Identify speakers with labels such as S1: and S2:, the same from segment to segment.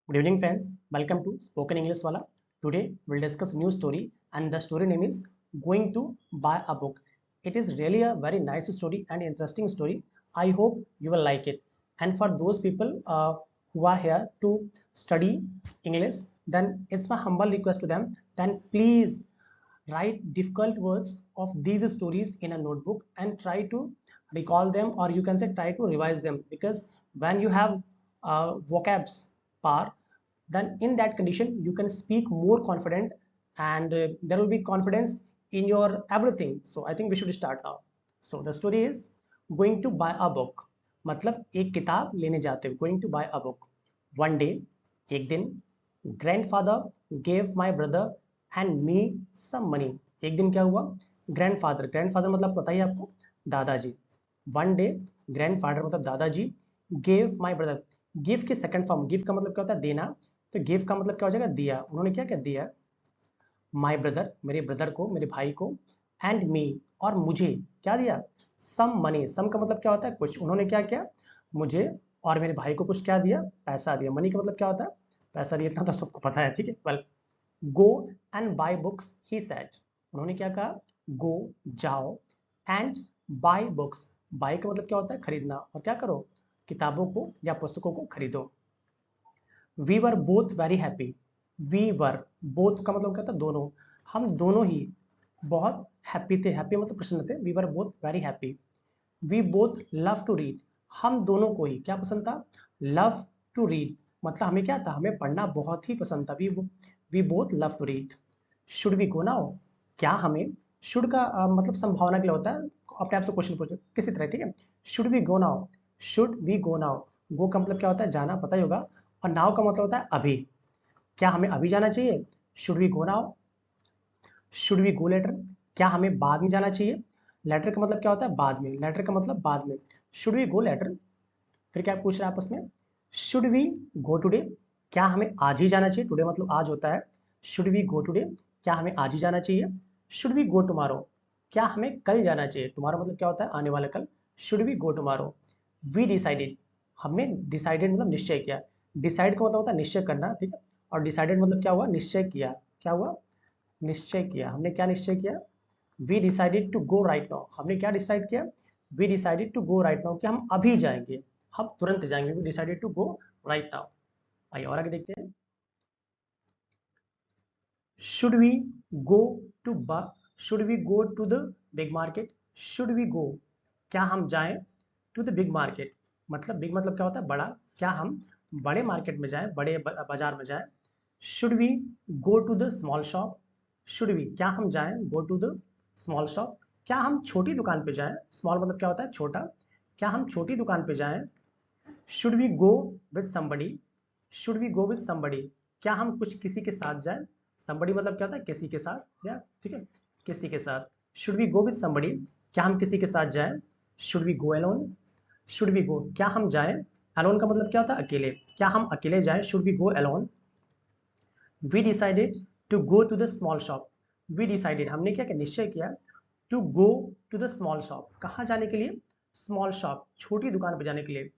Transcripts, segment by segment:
S1: Good evening, friends. Welcome to Spoken English Wala. Today we'll discuss new story, and the story name is Going to Buy a Book. It is really a very nice story and interesting story. I hope you will like it. And for those people who are here to study English, then it's my humble request to them. Then please write difficult words of these stories in a notebook and try to recall them, or you can say try to revise them, because when you have vocabs power, then in that condition you can speak more confident, and there will be confidence in your everything. So I think we should start now. So the story is going to buy a book. मतलब एक किताब लेने जाते हो, going to buy a book. One day, एक दिन, grandfather gave my brother and me some money. एक दिन क्या हुआ, ग्रैंडफादर मतलब पता ही आपको, दादाजी. वन डे, ग्रैंडफादर मतलब दादाजी, गेव माय ब्रदर. गिव की सेकंड फॉर्म, गिव का मतलब क्या होता है, देना. तो गिव का मतलब क्या हो जाएगा, दिया. उन्होंने क्या क्या दिया, माय ब्रदर मेरे ब्रदर को, मेरे भाई को, एंड मी और मुझे क्या दिया, सम मनी. सम का मतलब क्या होता है, कुछ. उन्होंने क्या किया, मुझे और मेरे भाई को कुछ क्या दिया, पैसा दिया. मनी का मतलब क्या होता है, पैसा दिया. इतना तो सबको पता है, ठीक है. Well, go and buy books he said. उन्होंने क्या कहा, गो जाओ, एंड बाय बुक्स. बाय का मतलब क्या होता है, खरीदना. और क्या करो, किताबों को या पुस्तकों को खरीदो. We were both very happy. We were, both का मतलब क्या होता है, दोनों. हम दोनों ही बहुत हैप्पी थे. हैप्पी मतलब प्रसन्न थे. We were both very happy. We both love to read. हम दोनों को ही क्या पसंद था, लव टू रीड. मतलब हमें क्या था, हमें पढ़ना बहुत ही पसंद था. We both love to read. Should we go now, क्या हमें, शुड का मतलब संभावना के लिए होता है, अपने आप से क्वेश्चन पूछो किसी तरह, ठीक है. Should we go now, should we go now. Go का मतलब क्या होता है, जाना, पता ही होगा. और नाउ का मतलब होता है अभी. क्या हमें अभी जाना चाहिए, should we go now. Should we go later, क्या हमें बाद में जाना चाहिए. लेटर का मतलब क्या होता है, बाद में. लेटर का मतलब बाद में. Should we go later. फिर क्या पूछ रहे हैं आपस में, शुड वी गो टुडे, क्या हमें आज ही जाना चाहिए. टुडे मतलब आज होता है. शुड वी गो टुडे, क्या हमें आज ही जाना चाहिए. शुड वी गो टुमारो, क्या हमें कल जाना चाहिए. टुमारो मतलब क्या होता है, आने वाला कल. Should we go tomorrow. We decided, हमने डिसाइडेड मतलब निश्चय किया. डिसाइड का मतलब होता है निश्चय करना, ठीक है. और डिसाइडेड मतलब क्या हुआ, निश्चय किया. क्या हुआ, निश्चय किया. हमने क्या निश्चय किया, we decided to go right now. हमने क्या डिसाइड किया, we decided to go right now, कि हम अभी जाएंगे, हम तुरंत जाएंगे. We decided to go right now. आइए और आगे देखते हैं. Should we go to should we go to the big market. Should we go, क्या हम जाएं, टू द बिग मार्केट. मतलब बिग मतलब क्या होता है, बड़ा. क्या हम बड़े मार्केट में जाएं, बड़े बाजार में जाएं. Should we go to the small shop. Should we, क्या हम जाएं, go to the small shop, क्या हम छोटी दुकान पे जाएं. स्मॉल मतलब क्या होता है, छोटा. क्या हम छोटी दुकान पे जाएं. Should we go with somebody. Should we go with somebody, क्या हम कुछ किसी के साथ जाएं. समबडी मतलब क्या होता है, किसी के साथ, या ठीक है, किसी के साथ. Should we go with somebody, क्या हम किसी के साथ जाएं. Should we go alone. Should we go, क्या हम जाएं. अलोन का मतलब क्या होता है, अकेले. क्या हम अकेले जाएं, should we go alone. We decided to go to the small shop. We decided, हमने क्या क्या निश्चय किया, to go to the small shop, कहाँ जाने के लिए, स्मॉल शॉप, छोटी दुकान पर जाने के लिए.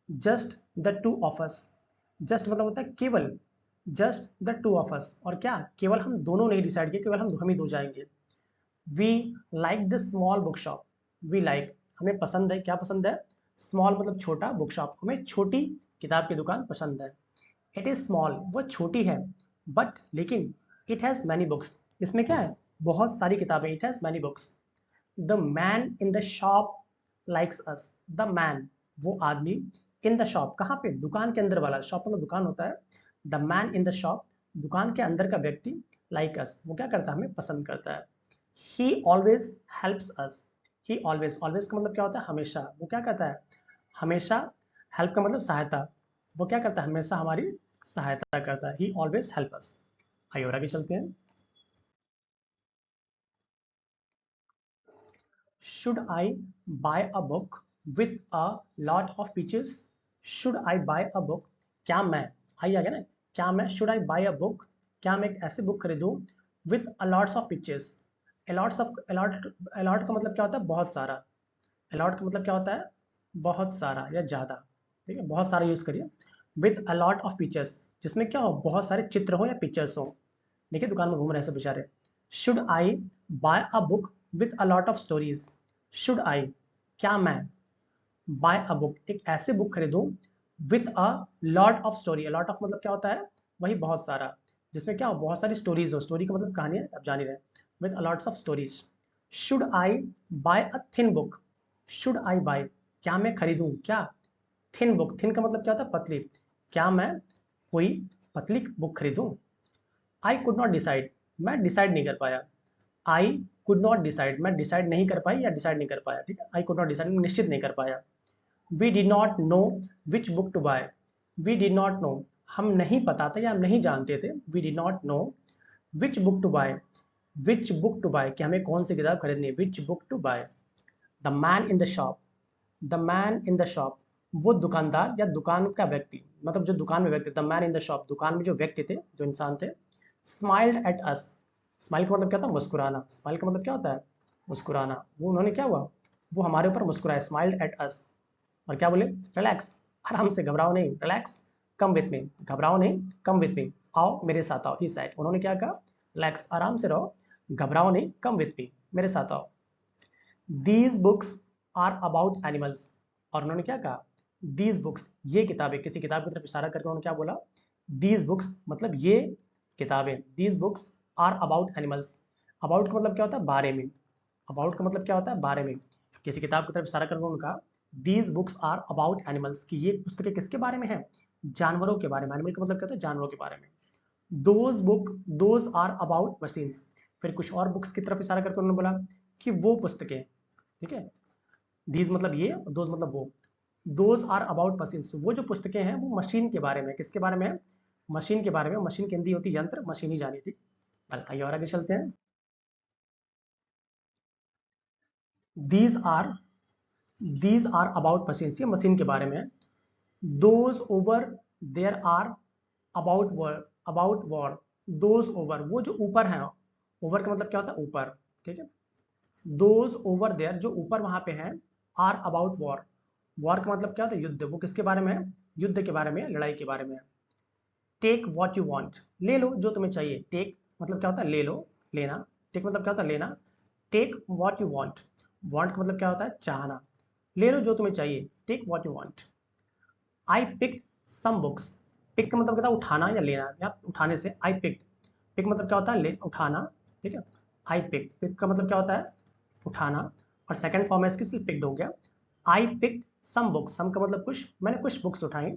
S1: Just the two of us. Just मतलब होता है केवल. Just the two of us, और क्या, केवल हम दोनों नहीं डिसाइड किया, केवल हम ही दो जाएंगे. We like the small book shop. We like, हमें पसंद है, क्या पसंद है, स्मॉल मतलब छोटा, बुक शॉप हमें छोटी किताब की दुकान पसंद है. इट इज स्मॉल, वो छोटी है, बट लेकिन, इट हैज मैनी बुक्स, इसमें क्या है, बहुत सारी किताबें. It has many books. The man in the shop likes us. The man, वो आदमी, इन द शॉप, कहाँ पे, दुकान के अंदर वाला. शॉप मतलब दुकान होता है. The man in the shop, दुकान के अंदर का व्यक्ति, लाइक अस, वो क्या करता है, हमें पसंद करता है. ही ऑलवेज हेल्प्स अस. ही ऑलवेज, ऑलवेज का मतलब क्या होता है, हमेशा. वो क्या करता है, हमेशा. हेल्प का मतलब सहायता. वो क्या करता है, हमेशा हमारी सहायता करता है. ही ऑलवेज हेल्प अस. आइए और आगे चलते हैं. Should I buy a book with a lot of peaches? Should I buy a book? क्या मैं, आई आ गया ना, क्या मैं, should I buy a book, क्या मैं एक ऐसी बुक खरीदूं, with a lots of peaches. A lot का मतलब क्या होता है, बहुत सारा. अलॉट का मतलब क्या होता है, बहुत सारा या ज्यादा, ठीक है, बहुत सारा यूज करिए. With a lot of pictures, जिसमें क्या हो, बहुत सारे चित्र हो या पिक्चर्स हो। देखिए दुकान में घूम रहे हैं सब बेचारे। Should I buy a book with a lot of stories, should I, क्या मैं, बाय अ बुक, एक ऐसे बुक खरीदूं, with a lot of story, lot of मतलब क्या होता है, वही बहुत सारा, जिसमें क्या हो, बहुत सारी स्टोरीज हो, स्टोरी का मतलब कहानी है, आप जान ही रहे, with a lots of stories. Should I buy a thin book, should I buy, क्या मैं खरीदूं, क्या, थिन बुक, थिन का मतलब क्या होता है, पतली, क्या मैं कोई पतली बुक खरीदूं। आई कुड नॉट डिसाइड, मैं डिसाइड नहीं कर पाया, आई कुड नॉट डिसाइड, मैं डिसाइड नहीं कर पाई या डिसाइड नहीं कर पाया, ठीक है, आई कुड नॉट डिसाइड, निश्चित नहीं कर पाया। We did not know which book to buy, we did not know, हम नहीं पता था या हम नहीं जानते थे, we did not know which book to buy, which book to buy, कि हमें कौन सी किताब खरीदनी है, which book to buy. The man in the shop, the man in the shop, वो दुकानदार या दुकान का व्यक्ति, मतलब जो दुकान में व्यक्ति, the man in the shop, दुकान में जो व्यक्ति थे, जो इंसान थे, स्माइल्ड एट अस, स्माइल का मतलब क्या था, मुस्कुराना, स्माइल का मतलब क्या होता है, मुस्कुराना, वो उन्होंने क्या हुआ, वो हमारे ऊपर मुस्कुराए, स्माइल्ड एट अस, और क्या बोले, रिलैक्स, आराम से, घबराओ नहीं, रिलैक्स, कम विथ मी, घबराओ नहीं, कम विथ मी, आओ मेरे साथ आओ, ही सेड, उन्होंने क्या कहा, रिलैक्स, आराम से रहो, घबराओ नहीं, कम विथ मी, मेरे साथ आओ। These books are about animals, और उन्होंने क्या कहा, दीज बुक्स, ये किताबें, किसी किताब की तरफ इशारा करके उन्होंने क्या बोला, दीज बुक्स मतलब ये किताबें, these books are about animals, about का मतलब क्या होता है, बारे में, अबाउट का मतलब क्या होता है, बारे में, किसी किताब की तरफ इशारा करके उन्होंने कहा, these books are about animals, कि ये पुस्तकें किसके बारे में है, जानवरों के बारे में, एनिमल का मतलब क्या होता है, जानवरों के बारे में। दोज आर अबाउट मशीन्स, फिर कुछ और बुक्स की तरफ इशारा करके उन्होंने बोला कि वो पुस्तकें, ठीक है, दीज मतलब ये, दोज मतलब वो, दोज आर अबाउट मशीन्स, वो जो पुस्तकें हैं वो मशीन के बारे में, किसके बारे में है, मशीन के बारे में, मशीन की हिंदी होती है यंत्र, मशीन ही जानी थी। आइए और आगे चलते हैं। These are, these are about machines, ये मशीन के बारे में है। Those over there are about word, about war, those over, वो जो ऊपर है, ओवर का मतलब क्या होता है, ऊपर, ठीक है, दोज ओवर देयर, जो ऊपर वहां पे हैं, आर अबाउट वॉर, वॉर का मतलब क्या होता है, युद्ध, वो किसके बारे में है, युद्ध के बारे में, लड़ाई के बारे में है। टेक वॉट यू वॉन्ट, ले लो जो तुम्हें चाहिए, टेक मतलब क्या होता है, ले लो, लेना, टेक मतलब क्या होता है, लेना, take what you want, want का मतलब क्या होता है, चाहना, ले लो जो तुम्हें चाहिए, take what you want. I pick some books, pick का मतलब क्या होता है, उठाना या लेना, या उठाने से, आई पिक, पिक मतलब क्या होता है, ले, उठाना, ठीक है, आई पिक, पिक का मतलब क्या होता है, उठाना, और सेकंड फॉर्म है इसकी, सिर्फ पिक्ड हो गया। आई पिक्ड सम बुक्स, सम का मतलब कुछ, मैंने कुछ बुक्स उठाई।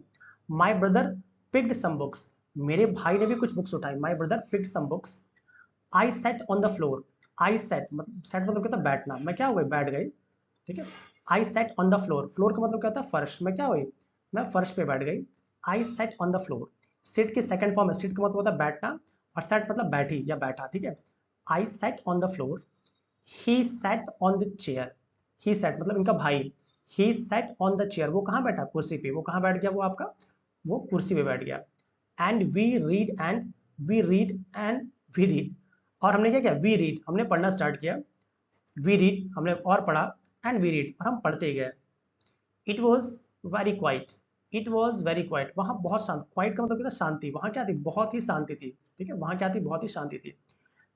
S1: My brother picked some books, मेरे भाई ने भी कुछ बुक्स उठाई, my brother picked some books. I set on the floor, I set मतलब, सेट मतलब क्या था, बैठना, मैं क्या हो गई, बैठ गई, ठीक है, I set on the floor, floor का मतलब क्या होता है, फर्श, मैं क्या हुई, मैं फर्श पे बैठ गई। I set on the floor, sit की सेकंड फॉर्म है, सिट का मतलब होता है बैठना, और सेट मतलब बैठी या बैठा, ठीक है, I set on the floor. He sat on the chair, he sat मतलब इनका भाई, he sat on the chair, वो कहाँ बैठा, कुर्सी पे, वो कहाँ बैठ गया, वो आपका, वो कुर्सी पे बैठ गया। And we read, and we read, and we read, और हमने क्या किया, वी रीड, हमने पढ़ना स्टार्ट किया, वी रीड हमने और पढ़ा, एंड वी रीड, और हम पढ़ते गए। It was very quite, it was very quite, वहाँ बहुत शांत, क्वाइट का मतलब क्या था, शांति, वहाँ क्या थी, बहुत ही शांति थी, ठीक है, वहाँ क्या थी, बहुत ही शांति थी।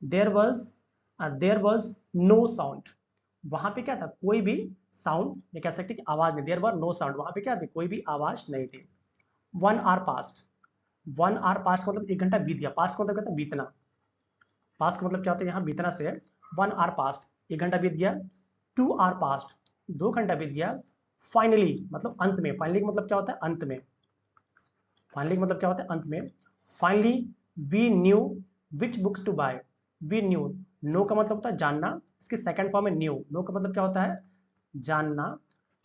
S1: There was, there was no sound, वहाँ पे क्या था, कोई भी साउंड, ये कह सकते कि आवाज नहीं, देयर वर नो साउंड, वहाँ पे क्या थी, कोई भी आवाज नहीं थी। One hour past, one hour past का मतलब एक घंटा बीत गया, पास्ट का मतलब क्या था, बीतना, पास्ट का मतलब क्या होता है, यहाँ बीतना से है। वन आवर पास्ट, एक घंटा बीत गया। टू आवर पास्ट, दो घंटा बीत गया। फाइनली मतलब अंत में, फाइनली का मतलब क्या होता है, अंत में, फाइनली का मतलब क्या होता है, अंत में। Finally we knew which books to buy, we knew, know का मतलब होता है जानना, इसकी सेकंड फॉर्म है न्यू, नो का मतलब क्या होता है, जानना,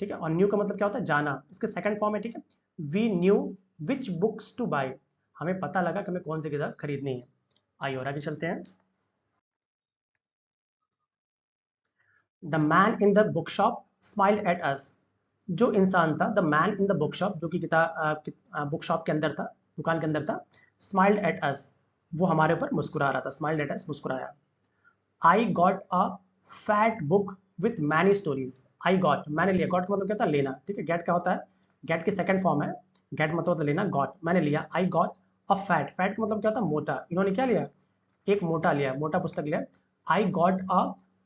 S1: ठीक है, और न्यू का मतलब क्या होता है, जाना, इसके सेकंड फॉर्म है, ठीक है, we knew which books to buy, हमें पता लगा कि हमें कौन सी किताब खरीदनी है। आइए और आगे चलते हैं। The man in the book shop smiled at us, जो इंसान था, the man in the book shop, जो कि किताब बुक शॉप के अंदर था, दुकान के अंदर था, स्माइल्ड एट अस, वो हमारे ऊपर मुस्कुरा रहा था, स्माइल्ड एट अस, मुस्कुराया। I got a fat book with many stories, I got, मैंने लिया, गॉट का मतलब क्या होता है, लेना, ठीक है, गेट क्या होता है, गेट की सेकंड फॉर्म है, गेट मतलब तो लेना, गॉट मैंने लिया, I got a fat, fat का मतलब क्या होता है मोटा, इन्होंने क्या लिया, एक मोटा लिया, मोटा पुस्तक लिया, I got a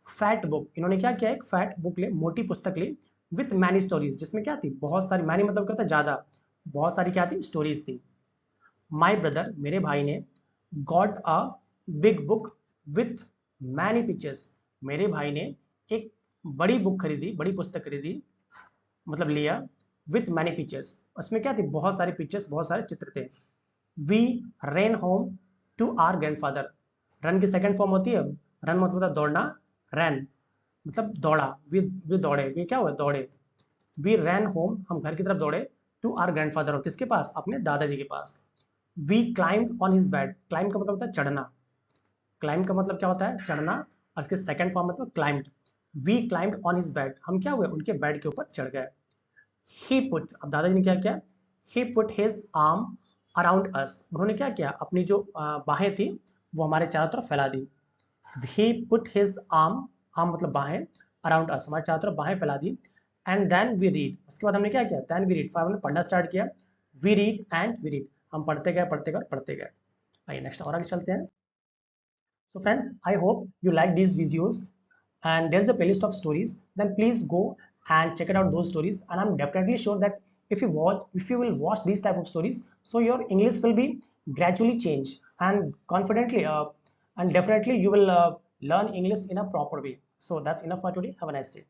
S1: fat book, इन्होंने क्या किया, एक फैट बुक ले, मोटी पुस्तक ली, विथ मैनी स्टोरीज, जिसमें क्या थी, बहुत सारी, मैनी मतलब क्या होता है ज्यादा, बहुत सारी क्या थी, स्टोरीज थी। माई ब्रदर, मेरे भाई ने, got a big book with many pictures, मेरे भाई ने एक बड़ी बुक खरीदी, बड़ी पुस्तक खरीदी, मतलब लिया, विथ मैनी पिक्चर्स, उसमें क्या थी, बहुत सारे पिक्चर्स, बहुत सारे चित्र थे। We ran home to our grandfather, run की सेकंड फॉर्म होती है, रन मतलब होता है दौड़ना, रैन मतलब दौड़ा, वी दौड़े, वी क्या हुआ, दौड़े, वी रैन होम, हम घर की तरफ दौड़े, टू आर ग्रैंडफादर, और किसके पास, अपने दादाजी के पास। We climb on his bed, climb का मतलब होता है चढ़ना, क्लाइंब का मतलब क्या होता है, चढ़ना, और इसके सेकंड फॉर्म मतलब climbed, we climbed on his bed, हम क्या हुए, उनके बेड के ऊपर चढ़ गए। ही पुट, अब दादाजी ने क्या किया, he put his arm around us, उन्होंने क्या किया, अपनी जो बाहें थी वो हमारे चारों तरफ फैला दी। ही पुट हिज आर्म, आर्म मतलब बाहें, अराउंड अस, हमारे चारों तरफ बाहें फैला दी। एंड देन वी रीड, उसके बाद हमने क्या किया, देन वी रीड, हमने पढ़ना स्टार्ट किया, we read and we read, हम पढ़ते गए पढ़ते गए पढ़ते गए। आइए नेक्स्ट और आगे चलते हैं। So friends, I hope you like these videos, and there's a playlist of stories. Then please go and check it out those stories. And I'm definitely sure that if you will watch these type of stories, so your English will be gradually change, and confidently and definitely you will learn English in a proper way. So that's enough for today. Have a nice day.